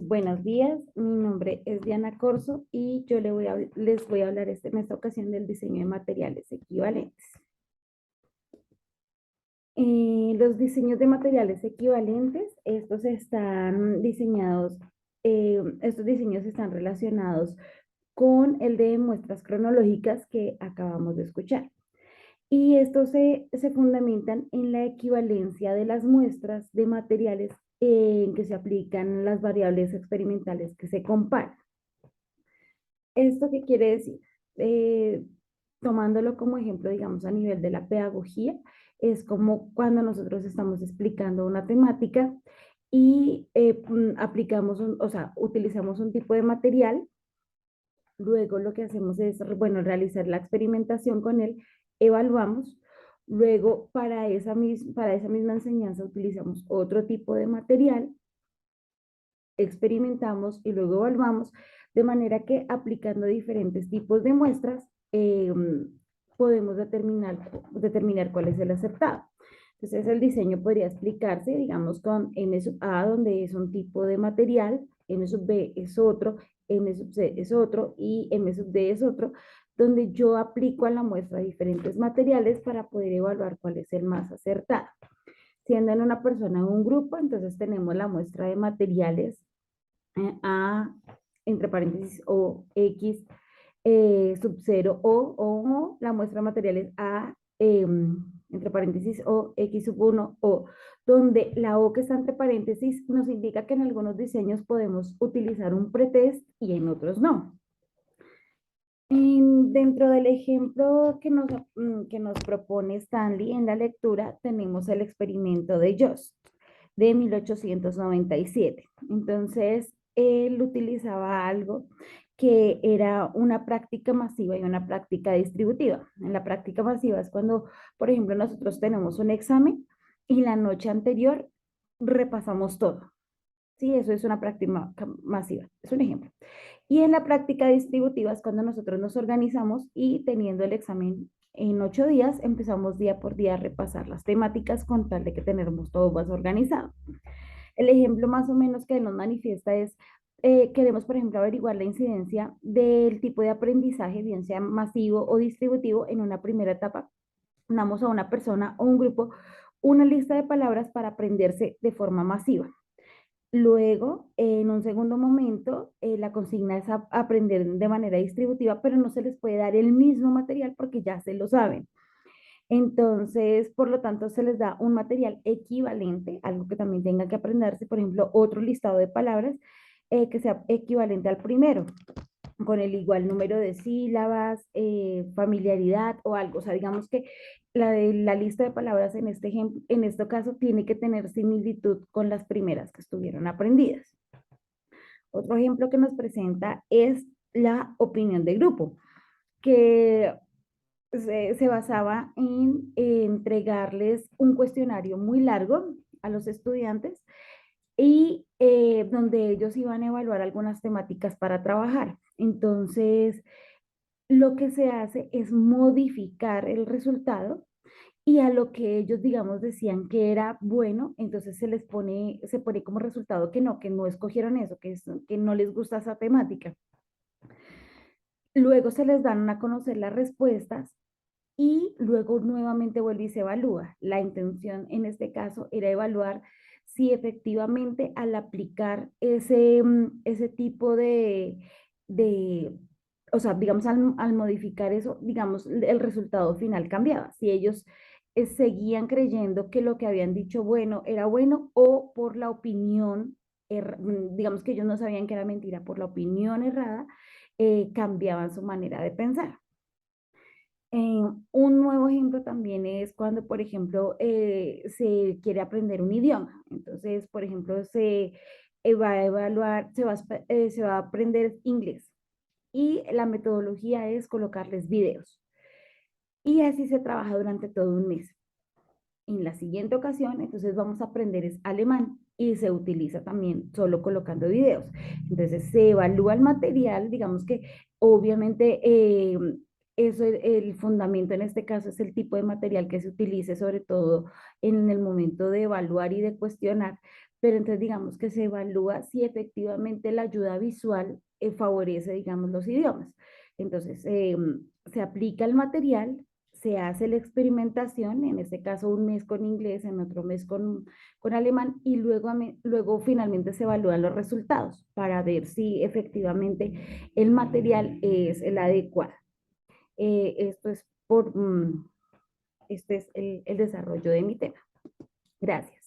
Buenos días, mi nombre es Diana Corso y yo les voy a hablar en esta ocasión del diseño de materiales equivalentes. Los diseños de materiales equivalentes, estos diseños están relacionados con el de muestras cronológicas que acabamos de escuchar. Y estos se fundamentan en la equivalencia de las muestras de materiales en que se aplican las variables experimentales que se comparan. ¿Esto qué quiere decir? Eh, Tomándolo como ejemplo, digamos, a nivel de la pedagogía, es como cuando nosotros estamos explicando una temática y o sea, utilizamos un tipo de material. Luego lo que hacemos es, bueno, realizar la experimentación con él, evaluamos. Luego, para esa misma enseñanza utilizamos otro tipo de material, experimentamos y luego evaluamos, de manera que aplicando diferentes tipos de muestras, podemos determinar cuál es el acertado. Entonces, el diseño podría explicarse, digamos, con M sub A, donde es un tipo de material, M sub B es otro, M sub C es otro y M sub D es otro, donde yo aplico a la muestra diferentes materiales para poder evaluar cuál es el más acertado. Siendo en una persona o un grupo, entonces tenemos la muestra de materiales A, entre paréntesis, O, X, sub 0, o, la muestra de materiales A, entre paréntesis, O, X sub 1, O, donde la O que está entre paréntesis nos indica que en algunos diseños podemos utilizar un pretest y en otros no. Dentro del ejemplo que nos propone Stanley en la lectura, tenemos el experimento de Jost de 1897. Entonces, él utilizaba algo que era una práctica masiva y una práctica distributiva. En la práctica masiva es cuando, por ejemplo, nosotros tenemos un examen y la noche anterior repasamos todo. Sí, eso es una práctica masiva, es un ejemplo. Y en la práctica distributiva es cuando nosotros nos organizamos y teniendo el examen en 8 días, empezamos día por día a repasar las temáticas con tal de que tenemos todo más organizado. El ejemplo más o menos que nos manifiesta es, queremos, por ejemplo, averiguar la incidencia del tipo de aprendizaje, bien sea masivo o distributivo, en una primera etapa. Damos a una persona o un grupo una lista de palabras para aprenderse de forma masiva. Luego, en un segundo momento, la consigna es aprender de manera distributiva, pero no se les puede dar el mismo material porque ya se lo saben. Entonces, por lo tanto, se les da un material equivalente, algo que también tenga que aprenderse, por ejemplo, otro listado de palabras que sea equivalente al primero, con el igual número de sílabas, familiaridad o algo. O sea, digamos que la lista de palabras en este ejemplo, en este caso, tiene que tener similitud con las primeras que estuvieron aprendidas. Otro ejemplo que nos presenta es la opinión de grupo, que se basaba en entregarles un cuestionario muy largo a los estudiantes y donde ellos iban a evaluar algunas temáticas para trabajar. Entonces, lo que se hace es modificar el resultado y a lo que ellos, digamos, decían que era bueno, entonces se pone como resultado que no escogieron eso, que no les gusta esa temática. Luego se les dan a conocer las respuestas y luego nuevamente vuelve y se evalúa. La intención en este caso era evaluar si efectivamente al aplicar ese tipo de, o sea, digamos, al modificar eso, digamos, el resultado final cambiaba. Si ellos seguían creyendo que lo que habían dicho bueno era bueno o por la opinión, digamos que ellos no sabían que era mentira, por la opinión errada, cambiaban su manera de pensar. Un nuevo ejemplo también es cuando, por ejemplo, se quiere aprender un idioma. Entonces, por ejemplo, va a evaluar, se va a aprender inglés y la metodología es colocarles videos. Y así se trabaja durante todo un mes. En la siguiente ocasión, entonces vamos a aprender es alemán y se utiliza también solo colocando videos. Entonces se evalúa el material, digamos que obviamente eso, el fundamento en este caso es el tipo de material que se utilice, sobre todo en el momento de evaluar y de cuestionar, pero entonces digamos que se evalúa si efectivamente la ayuda visual favorece, digamos, los idiomas. Entonces, se aplica el material, se hace la experimentación, en este caso un mes con inglés, en otro mes con alemán, y luego, luego finalmente se evalúan los resultados para ver si efectivamente el material es el adecuado. Esto es por, este es el desarrollo de mi tema. Gracias.